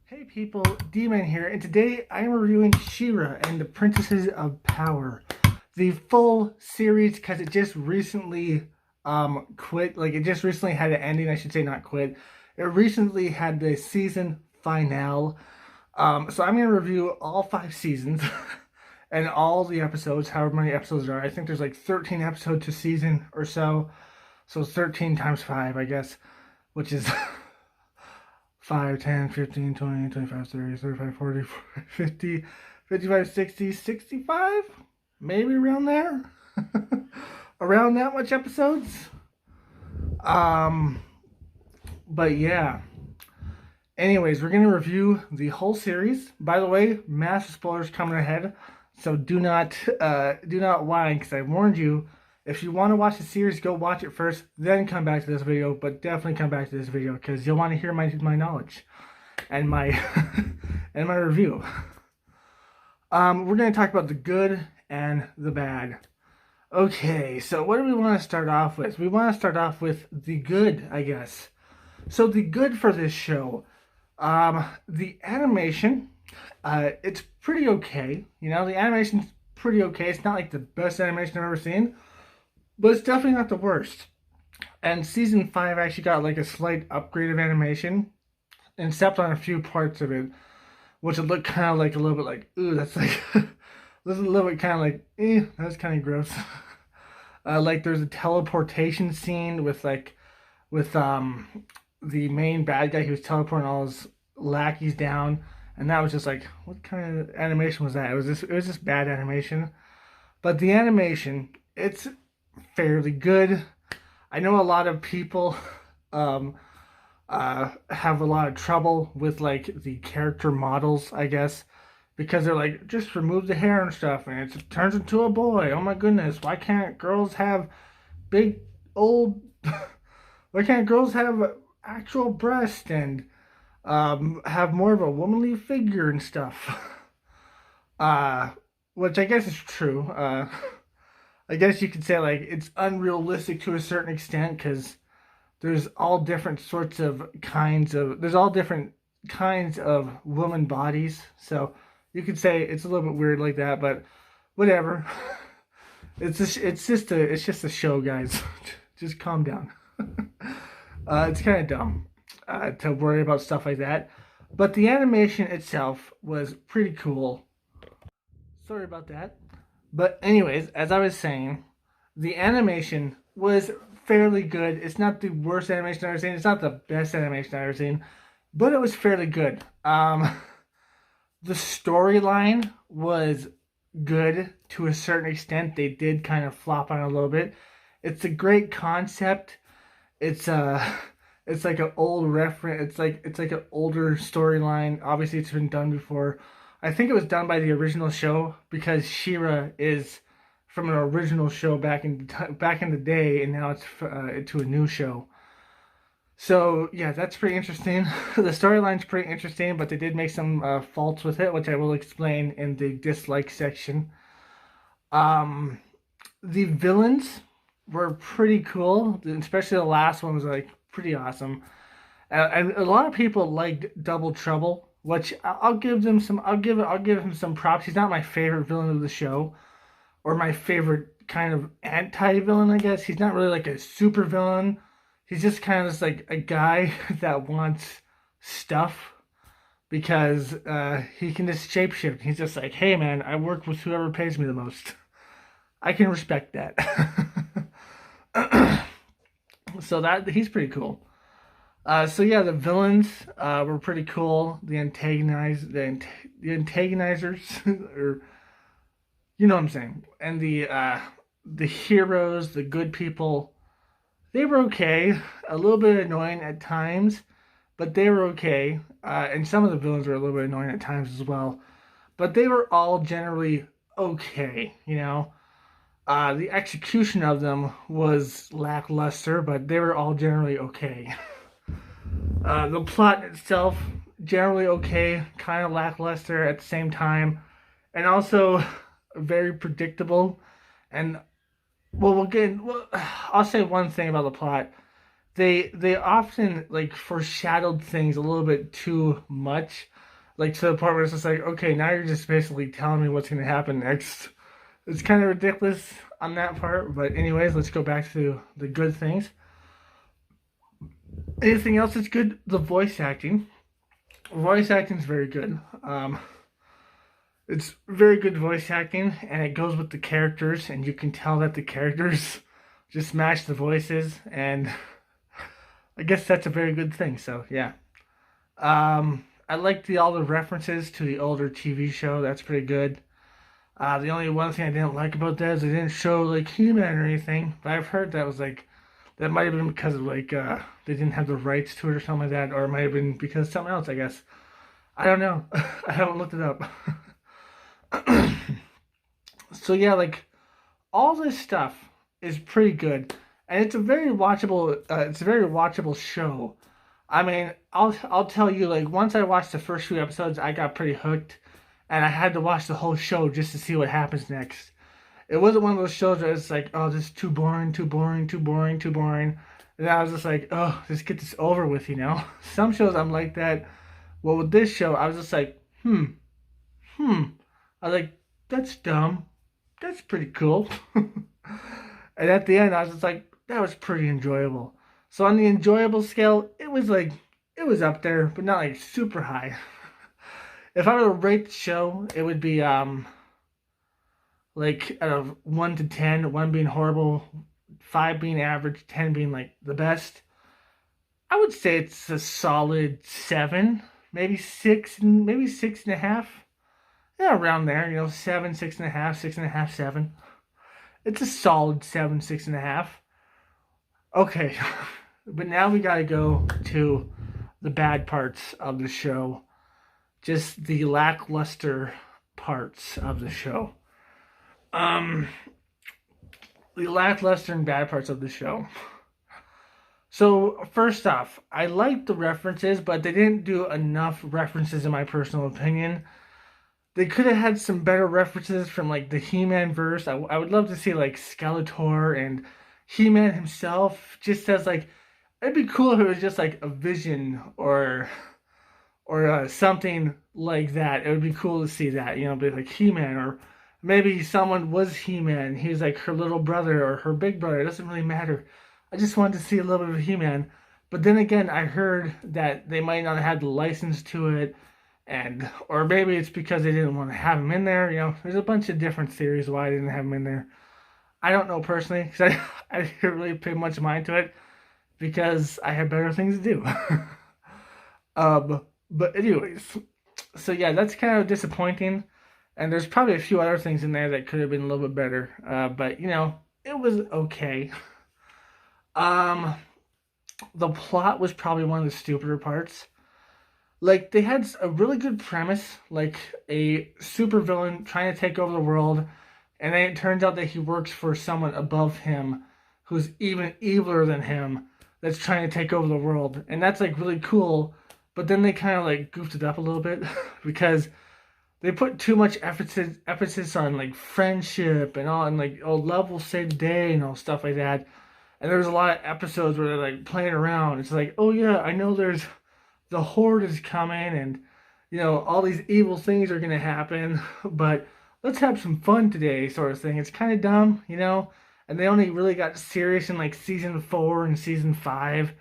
Hey people, D-Man here, and today I am reviewing She-Ra and the Princesses of Power. The full series, because it just recently quit, like it just recently had an ending, I should say, not quit. It recently had the season finale. So I'm going to review all 5 seasons and all the episodes, however many episodes there are. I think there's like 13 episodes a season or so. So 13 times 5, I guess, which is 5, 10, 15, 20, 25, 30, 35, 40, 50, 55, 60, 65? Maybe around there? Around that much episodes? Um, but yeah. Anyways, we're going to review the whole series. By the way, massive spoilers coming ahead. So do not whine, because I warned you. If you want to watch the series, go watch it first, then come back to this video. But definitely come back to this video, because you'll want to hear my knowledge and my and my review. We're going to talk about the good and the bad. Okay, so what do we want to start off with? We want to start off with the good, I guess. So the good for this show, the animation, it's pretty okay. You know, the animation's pretty okay. It's not like the best animation I've ever seen, but it's definitely not the worst. And season 5 actually got like a slight upgrade of animation, except on a few parts of it, which would look kind of like a little bit like, ooh, that's like, this is a little bit kind of like, that's kind of gross. Like there's a teleportation scene with the main bad guy who was teleporting all his lackeys down, and that was just like, what kind of animation was that? It was just bad animation. But the animation, it's fairly good. I know a lot of people have a lot of trouble with like the character models, I guess, because they're like, just remove the hair and stuff and it turns into a boy. Oh my goodness, why can't girls have big old why can't girls have actual breast and have more of a womanly figure and stuff? uh which I guess is true. I guess you could say like it's unrealistic to a certain extent, because there's all different kinds of woman bodies. So you could say it's a little bit weird like that, but whatever. It's just a show, guys. Just calm down. It's kind of dumb to worry about stuff like that, but the animation itself was pretty cool. Sorry about that. But anyways, as I was saying, the animation was fairly good. It's not the worst animation I've ever seen. It's not the best animation I've ever seen, but it was fairly good. The storyline was good to a certain extent. They did kind of flop on it a little bit. It's a great concept. It's it's like an old reference. It's like an older storyline. Obviously, it's been done before. I think it was done by the original show, because She-Ra is from an original show back in the day, and now it's to a new show. So yeah, that's pretty interesting. The storyline's pretty interesting, but they did make some faults with it, which I will explain in the dislike section. Um, the villains were pretty cool, especially the last one was like pretty awesome. And a lot of people liked Double Trouble, which I'll give them some. I'll give him some props. He's not my favorite villain of the show, or my favorite kind of anti-villain, I guess. He's not really like a super villain. He's just kind of just like a guy that wants stuff, because he can just shapeshift. He's just like, hey man, I work with whoever pays me the most. I can respect that. So that he's pretty cool. So yeah, the villains were pretty cool. The antagonizers, or you know what I'm saying, and the heroes, the good people, they were okay. A little bit annoying at times, but they were okay. And some of the villains were a little bit annoying at times as well, but they were all generally okay. You know, the execution of them was lackluster, but they were all generally okay. The plot itself, generally okay, kind of lackluster at the same time, and also very predictable. And well, I'll say one thing about the plot. they often like foreshadowed things a little bit too much, like to the point where it's just like, okay, now you're just basically telling me what's going to happen next. It's kind of ridiculous on that part, but anyways, let's go back to the good things. Anything else that's good? The voice acting. Voice acting is very good. It's very good voice acting, and it goes with the characters, and you can tell that the characters just match the voices, and I guess that's a very good thing. So yeah, I like all the references to the older TV show. That's pretty good. The only one thing I didn't like about that is they didn't show like He-Man or anything. But I've heard that was like that might have been because of like they didn't have the rights to it or something like that, or it might have been because of something else. I guess I don't know. I haven't looked it up. So yeah, like all this stuff is pretty good, and it's a very watchable. It's a very watchable show. I mean, I'll tell you, like once I watched the first few episodes, I got pretty hooked, and I had to watch the whole show just to see what happens next. It wasn't one of those shows where it's like, oh, this is too boring, too boring, too boring, too boring. And I was just like, oh, just get this over with, you know? Some shows I'm like that. Well, with this show, I was just like, I was like, that's dumb. That's pretty cool. And at the end, I was just like, that was pretty enjoyable. So on the enjoyable scale, it was up there, but not like super high. If I were to rate the show, it would be like out of 1 to 10, 1 being horrible, 5 being average, 10 being like the best. I would say it's a solid 7, maybe 6, maybe 6.5. Yeah, around there, you know, 7, 6.5, 6.5, 7. It's a solid 7, 6.5. Okay, but now we gotta go to the bad parts of the show. Just the lackluster parts of the show. The lackluster and bad parts of the show. So, first off, I liked the references, but they didn't do enough references in my personal opinion. They could have had some better references from like the He-Man verse. I would love to see like Skeletor and He-Man himself just as like, it'd be cool if it was just like a vision or something like that. It would be cool to see that, you know, be like He-Man, or maybe someone was He-Man. He was like her little brother or her big brother. It doesn't really matter. I just wanted to see a little bit of He-Man. But then again, I heard that they might not have had the license to it, and or maybe it's because they didn't want to have him in there. You know, there's a bunch of different theories why I didn't have him in there. I don't know personally, because I didn't really pay much mind to it because I had better things to do. But anyways, so yeah, that's kind of disappointing. And there's probably a few other things in there that could have been a little bit better. But you know, it was okay. The plot was probably one of the stupider parts. Like they had a really good premise, like a supervillain trying to take over the world, and then it turns out that he works for someone above him who's even eviler than him that's trying to take over the world. And that's like really cool, but then they kind of like goofed it up a little bit because they put too much emphasis on like friendship and all, and like, oh, love will save the day and all stuff like that. And there's a lot of episodes where they're like playing around. It's like, oh yeah, I know there's the Horde is coming, and you know all these evil things are gonna happen, but let's have some fun today, sort of thing. It's kind of dumb, you know. And they only really got serious in like season 4 and season 5,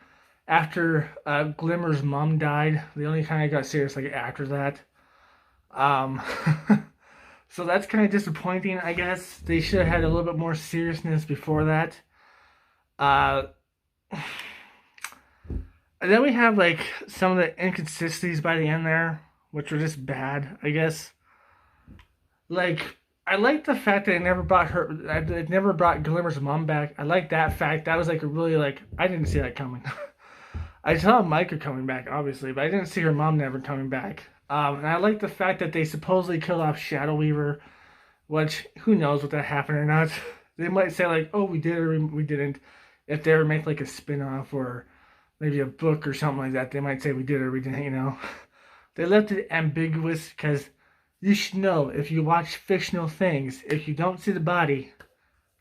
after Glimmer's mom died. They only kind of got serious like after that. So that's kind of disappointing, I guess. They should have had a little bit more seriousness before that. And then we have like some of the inconsistencies by the end there, which were just bad, I guess. Like, I like the fact that it never brought Glimmer's mom back. I like that fact. That was like a really like, I didn't see that coming. I saw Micah coming back, obviously, but I didn't see her mom never coming back. And I like the fact that they supposedly killed off Shadow Weaver, which, who knows if that happened or not. They might say like, oh, we did or we didn't. If they ever make like a spin-off or maybe a book or something like that, they might say we did or we didn't, you know. They left it ambiguous because you should know, if you watch fictional things, if you don't see the body,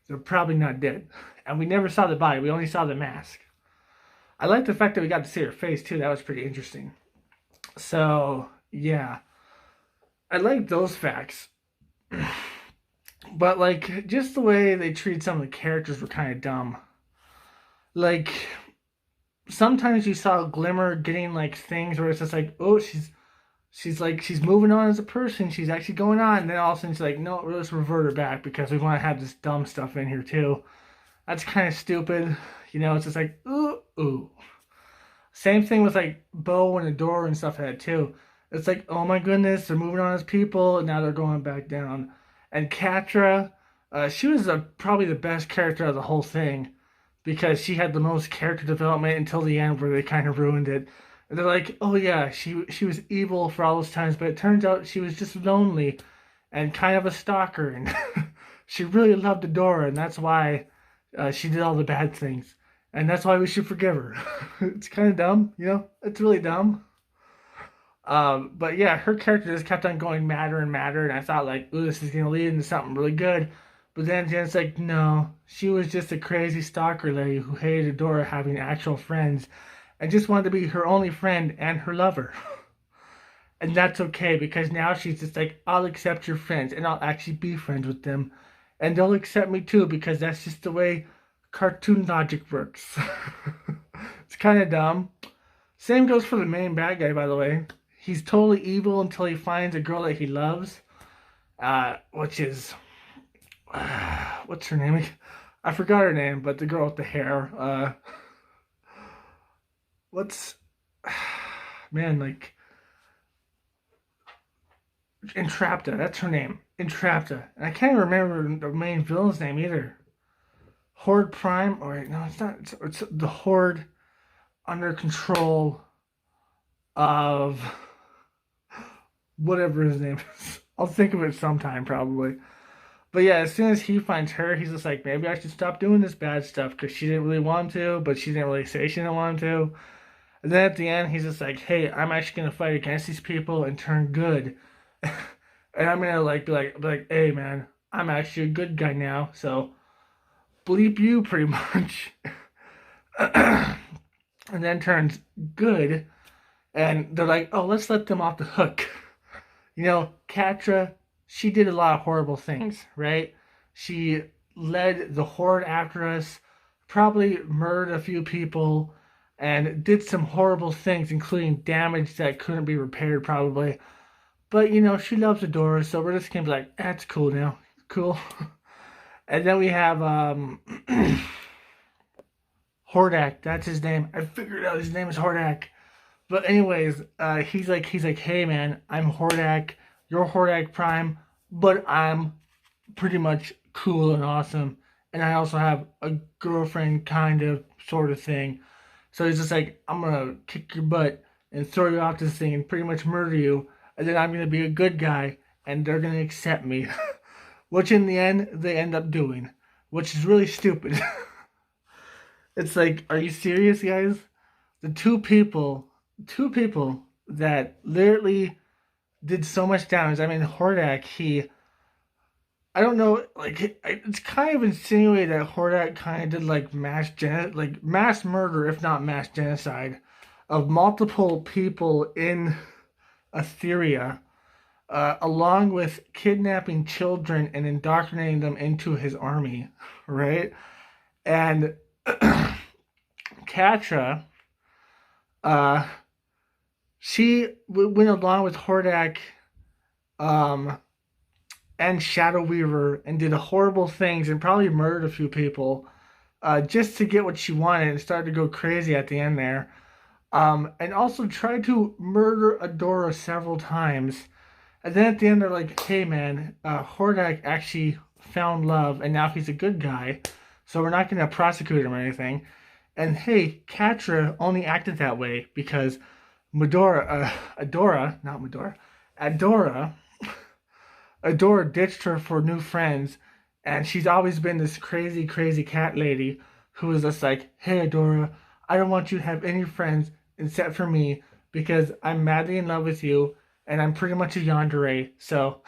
they're probably not dead. And we never saw the body, we only saw the mask. I like the fact that we got to see her face too. That was pretty interesting. So yeah, I like those facts. But like just the way they treat some of the characters were kind of dumb. Like sometimes you saw Glimmer getting like things where it's just like, oh, she's moving on as a person. She's actually going on. And then all of a sudden she's like, no, let's revert her back because we want to have this dumb stuff in here too. That's kind of stupid. You know, it's just like, ooh, ooh. Same thing with like Bo and Adora and stuff like that too. It's like, oh my goodness, they're moving on as people, and now they're going back down. And Catra, she was probably the best character of the whole thing because she had the most character development until the end where they kind of ruined it. And they're like, oh yeah, she was evil for all those times, but it turns out she was just lonely and kind of a stalker, and she really loved Adora, and that's why she did all the bad things. And that's why we should forgive her. It's kind of dumb, you know? It's really dumb. But yeah, her character just kept on going madder and madder, and I thought like, ooh, this is gonna lead into something really good. But then Jen's like, no, she was just a crazy stalker lady who hated Dora having actual friends, and just wanted to be her only friend and her lover. And that's okay because now she's just like, I'll accept your friends and I'll actually be friends with them, and they'll accept me too because that's just the way cartoon logic works. It's kind of dumb. Same goes for the main bad guy, by the way. He's totally evil until he finds a girl that he loves, which is what's her name? I forgot her name, but the girl with the hair. What's man like Entrapta? That's her name, Entrapta. And I can't remember the main villain's name either. Horde Prime. Or no, it's not. It's the Horde under control of whatever his name is. I'll think of it sometime probably. But yeah, as soon as he finds her, he's just like, maybe I should stop doing this bad stuff because she didn't really want to, but she didn't really say she didn't want to. And then at the end, he's just like, hey, I'm actually gonna fight against these people and turn good. And I'm gonna like be like, hey man, I'm actually a good guy now, so bleep you pretty much. And then turns good, and they're like, oh, let's let them off the hook. You know, Catra, she did a lot of horrible things, right? She led the Horde after us, probably murdered a few people, and did some horrible things, including damage that couldn't be repaired, probably. But, you know, she loves Adora, so we're just gonna be like, that's cool now. Cool. And then we have, Hordak, that's his name. I figured out his name is Hordak. But anyways, he's like, hey man, I'm Hordak, you're Hordak Prime, but I'm pretty much cool and awesome, and I also have a girlfriend, kind of, sort of thing. So he's just like, I'm gonna kick your butt and throw you off this thing and pretty much murder you, and then I'm gonna be a good guy, and they're gonna accept me, which in the end they end up doing, which is really stupid. It's like, are you serious, guys? The two people that literally did so much damage. I mean, Hordak, I don't know, like, it's kind of insinuated that Hordak kind of did like mass murder, if not mass genocide, of multiple people in Etheria, along with kidnapping children and indoctrinating them into his army, right? And Catra, she went along with Hordak, and Shadow Weaver and did horrible things and probably murdered a few people, just to get what she wanted and started to go crazy at the end there. And also tried to murder Adora several times. And then at the end, they're like, hey man, Hordak actually found love and now he's a good guy, so we're not going to prosecute him or anything. And hey, Catra only acted that way because Adora ditched her for new friends, and she's always been this crazy, crazy cat lady who is just like, hey Adora, I don't want you to have any friends except for me because I'm madly in love with you, and I'm pretty much a yandere, so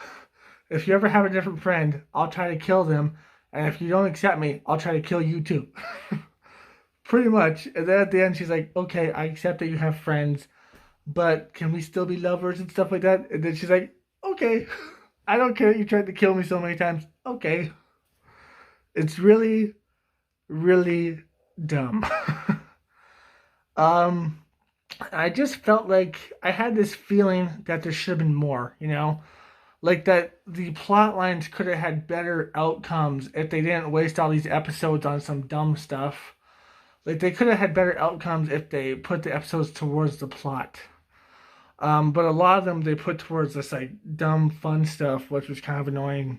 if you ever have a different friend, I'll try to kill them, and if you don't accept me, I'll try to kill you too. Pretty much. And then at the end, she's like, okay, I accept that you have friends, but can we still be lovers and stuff like that? And then she's like, okay, I don't care that you tried to kill me so many times. Okay. It's really, really dumb. um, I just felt like I had this feeling that there should have been more, like that the plot lines could have had better outcomes if they didn't waste all these episodes on some dumb stuff. Like they could have had better outcomes if they put the episodes towards the plot. But a lot of them they put towards this like dumb fun stuff, which was kind of annoying.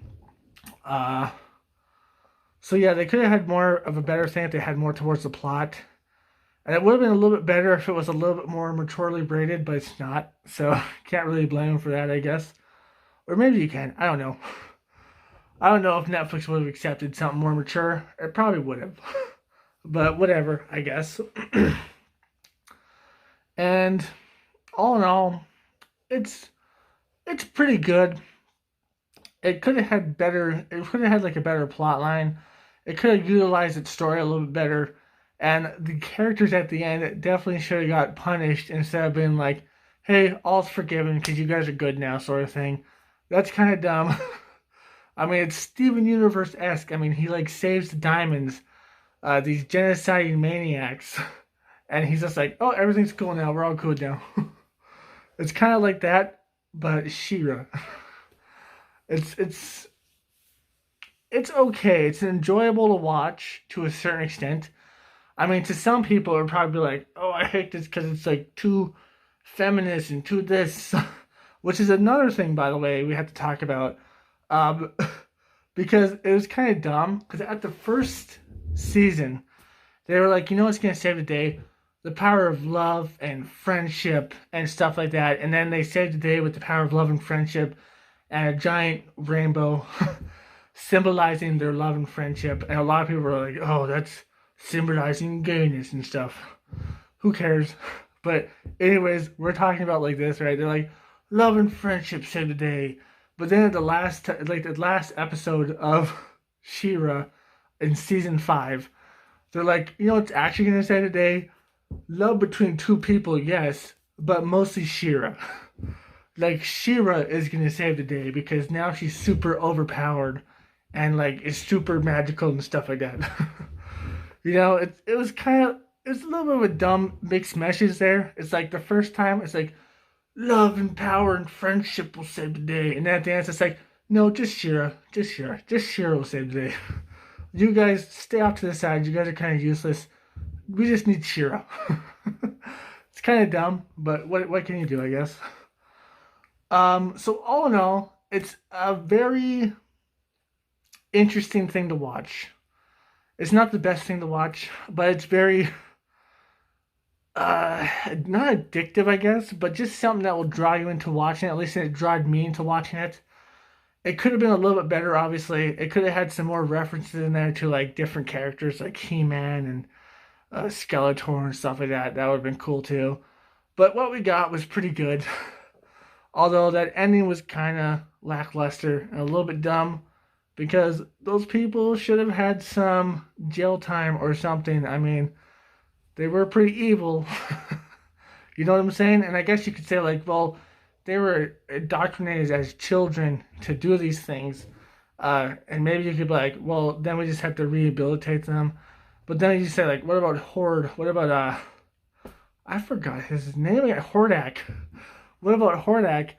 Uh, so yeah, they could have had more of a better thing if they had more towards the plot. And it would have been a little bit better if it was a little bit more maturely rated, but it's not. So can't really blame them for that, I guess. Or maybe you can. I don't know. I don't know if Netflix would have accepted something more mature. It probably would have. But whatever, I guess. And all in all, it's it's pretty good. It could have had better. It could have had like a better plot line. It could have utilized its story a little bit better. And the characters at the end definitely should have got punished instead of being like, "Hey, all's forgiven because you guys are good now," sort of thing. That's kind of dumb. I mean, it's Steven Universe esque. I mean, he like saves the diamonds, these genociding maniacs, and he's just like, "Oh, everything's cool now. We're all cool now." It's kind of like that, but Shira. It's it's it's okay. It's enjoyable to watch to a certain extent. I mean, to some people, it would probably be like, "Oh, I hate this because it's like too feminist and too this," which is another thing, by the way, we have to talk about. Um, because it was kind of dumb. Because at the first season, they were like, you know what's gonna save the day? The power of love and friendship and stuff like that. And then they saved the day with the power of love and friendship and a giant rainbow symbolizing their love and friendship. And a lot of people were like, oh, that's symbolizing gayness and stuff. Who cares? But anyways, we're talking about like this, right? They're like, love and friendship save the day. But then at the last episode of Shira in season 5, they're like, you know what's actually gonna save the day? Love between two people, yes, but mostly Shira. Like Shira is gonna save the day because now she's super overpowered and like is super magical and stuff like that. It was kind of it's a little bit of a dumb mixed message there. It's like the first time it's like love and power and friendship will save the day, and then at the end it's like no, just Shira, just Shira will save the day. You guys stay off to the side. You guys are kind of useless. We just need Shira. It's kind of dumb, but what can you do? I guess. So all in all, it's a very interesting thing to watch. It's not the best thing to watch, but it's very not addictive, I guess, but just something that will draw you into watching it. At least it drawed me into watching it. It could have been a little bit better, obviously. It could have had some more references in there to like different characters like He-Man and Skeletor and stuff like that. That would have been cool too. But what we got was pretty good. Although that ending was kind of lackluster and a little bit dumb because those people should have had some jail time or something. I mean, they were pretty evil. You know what I'm saying? And I guess you could say, like, well, they were indoctrinated as children to do these things. And maybe you could be like, well, then we just have to rehabilitate them. But then you say, like, what about Horde? What about, I forgot his name, Hordak. What about Hordak?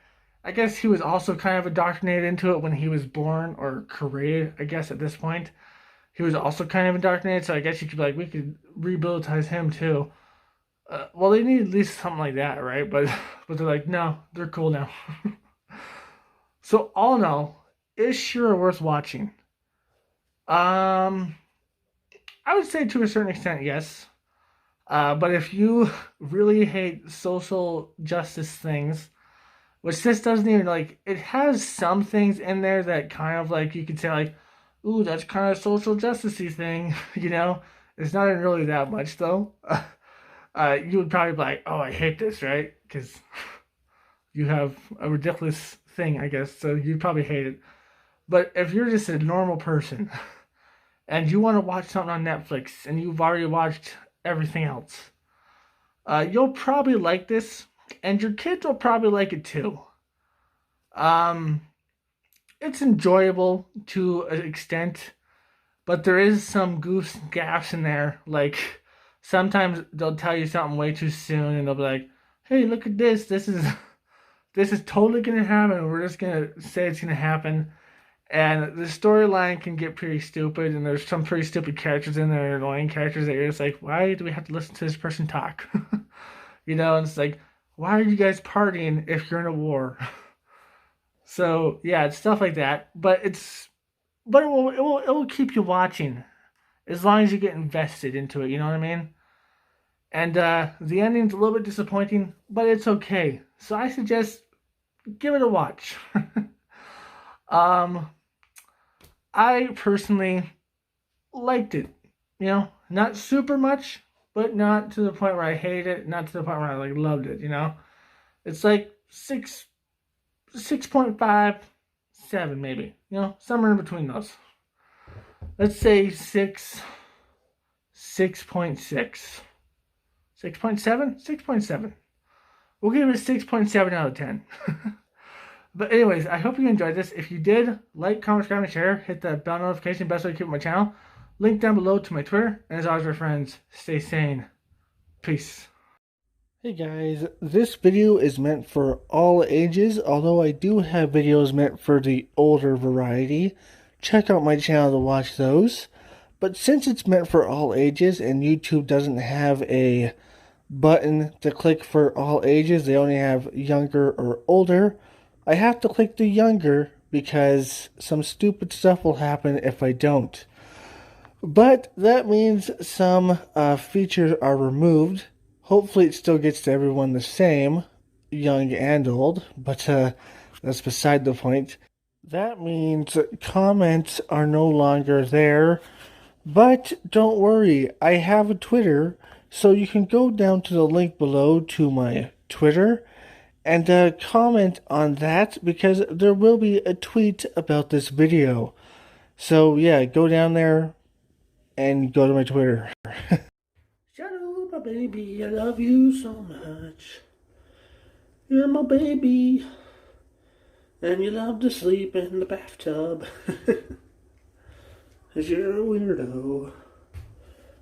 I guess he was also kind of indoctrinated into it when he was born or created, I guess, at this point. He was also kind of indoctrinated, so I guess you could be like, we could rehabilitate him too. Well, they need at least something like that, right? But they're like, no, they're cool now. So all in all, is Shira worth watching? Um, I would say to a certain extent, yes. But if you really hate social justice things, which this doesn't even like, it has some things in there that kind of like you could say like, ooh, that's kind of social justicey thing, It's not really that much though. You would probably be like, oh, I hate this, right? Because you have a ridiculous thing, I guess, so you'd probably hate it. But if you're just a normal person and you want to watch something on Netflix and you've already watched everything else. You'll probably like this, and your kids will probably like it too. Um, it's enjoyable to an extent, but there is some goofs and gaffs in there. Like sometimes they'll tell you something way too soon, and they'll be like, "Hey, look at this. This is totally gonna happen. We're just gonna say it's gonna happen." And the storyline can get pretty stupid, and there's some pretty stupid characters in there, annoying characters that you're just like, why do we have to listen to this person talk? And it's like, why are you guys partying if you're in a war? So yeah, it's stuff like that. But it will keep you watching as long as you get invested into it. You know what I mean? And the ending's a little bit disappointing, but it's okay. So I suggest give it a watch. um, I personally liked it. Not super much, but not to the point where I hate it. Not to the point where I like loved it. It's like 6.5, 7 maybe. Somewhere in between those. Let's say 6.6. 6.7? 6.7. We'll give it a 6.7 out of 10. But anyways, I hope you enjoyed this. If you did, like, comment, subscribe, and share. Hit that bell notification. Best way to keep my channel. Link down below to my Twitter. And as always, my friends, stay sane. Peace. Hey guys, this video is meant for all ages, although I do have videos meant for the older variety. Check out my channel to watch those. But since it's meant for all ages and YouTube doesn't have a button to click for all ages, they only have younger or older, I have to click the younger because some stupid stuff will happen if I don't. But that means some features are removed. Hopefully it still gets to everyone the same, young and old, but that's beside the point. That means comments are no longer there, but don't worry, I have a Twitter, so you can go down to the link below to my Twitter and comment on that because there will be a tweet about this video. So yeah, go down there and go to my Twitter. Shadow, my baby, I love you so much. You're my baby, and you love to sleep in the bathtub. 'Cause you're a weirdo.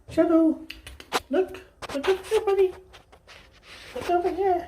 Shadow, look over here, buddy. Look over here.